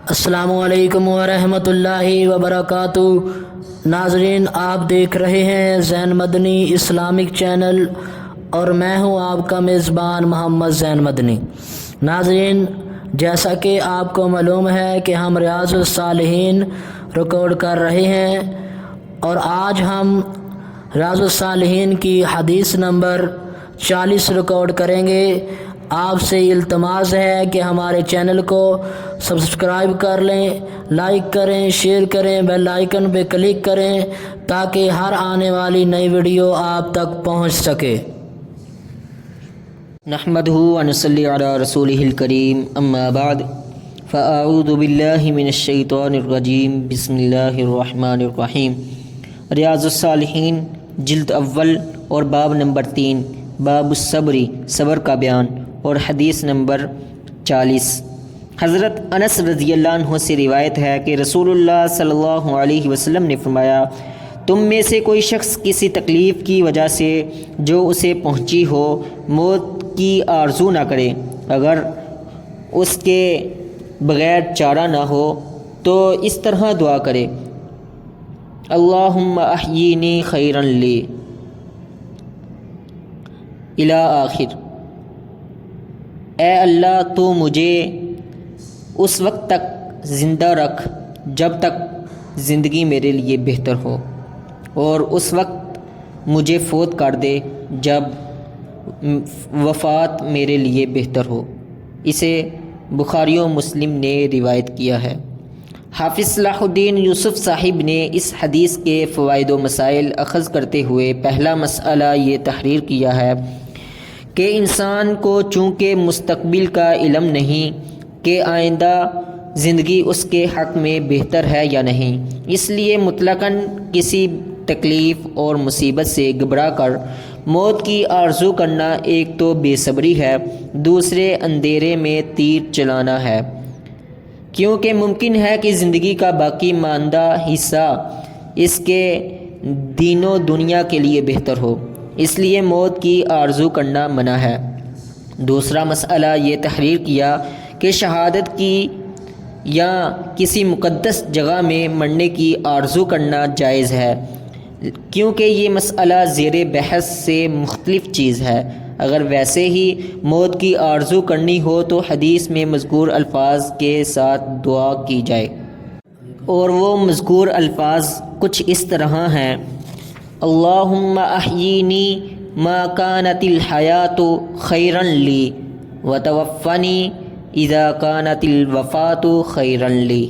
السلام علیکم ورحمۃ اللہ وبرکاتہ۔ ناظرین، آپ دیکھ رہے ہیں زین مدنی اسلامک چینل اور میں ہوں آپ کا میزبان محمد زین مدنی۔ ناظرین، جیسا کہ آپ کو معلوم ہے کہ ہم ریاض الصالحین ریکارڈ کر رہے ہیں اور آج ہم ریاض الصالحین کی حدیث نمبر 40 ریکارڈ کریں گے۔ آپ سے التماس ہے کہ ہمارے چینل کو سبسکرائب کر لیں، لائک کریں، شیئر کریں، بیل آئیکن پہ کلک کریں تاکہ ہر آنے والی نئی ویڈیو آپ تک پہنچ سکے۔ نحمدہ ونصلی علی رسولہ الکریم، اما بعد فاعوذ باللہ من الشیطان الرجیم، بسم اللہ الرحمن الرحیم۔ ریاض الصالحین جلد اول اور باب نمبر 3، باب الصبری، صبر کا بیان، اور حدیث نمبر 40۔ حضرت انس رضی اللہ عنہ سے روایت ہے کہ رسول اللہ صلی اللہ علیہ وسلم نے فرمایا، تم میں سے کوئی شخص کسی تکلیف کی وجہ سے جو اسے پہنچی ہو موت کی آرزو نہ کرے، اگر اس کے بغیر چارہ نہ ہو تو اس طرح دعا کرے، اللہم احیینی خیرا لی الی آخر، اے اللہ تو مجھے اس وقت تک زندہ رکھ جب تک زندگی میرے لیے بہتر ہو، اور اس وقت مجھے فوت کر دے جب وفات میرے لیے بہتر ہو۔ اسے بخاری و مسلم نے روایت کیا ہے۔ حافظ صلاح الدین یوسف صاحب نے اس حدیث کے فوائد و مسائل اخذ کرتے ہوئے پہلا مسئلہ یہ تحریر کیا ہے کہ انسان کو چونکہ مستقبل کا علم نہیں کہ آئندہ زندگی اس کے حق میں بہتر ہے یا نہیں، اس لیے مطلقاً کسی تکلیف اور مصیبت سے گھبرا کر موت کی آرزو کرنا ایک تو بے صبری ہے، دوسرے اندھیرے میں تیر چلانا ہے، کیونکہ ممکن ہے کہ زندگی کا باقی ماندہ حصہ اس کے دین و دنیا کے لیے بہتر ہو، اس لیے موت کی آرزو کرنا منع ہے۔ دوسرا مسئلہ یہ تحریر کیا کہ شہادت کی یا کسی مقدس جگہ میں مرنے کی آرزو کرنا جائز ہے، کیونکہ یہ مسئلہ زیر بحث سے مختلف چیز ہے۔ اگر ویسے ہی موت کی آرزو کرنی ہو تو حدیث میں مذکور الفاظ کے ساتھ دعا کی جائے، اور وہ مذکور الفاظ کچھ اس طرح ہیں، اللہم احیینی ما کانت الحیات خیرا لی وتوفنی اذا کانت الوفات خیرا لی۔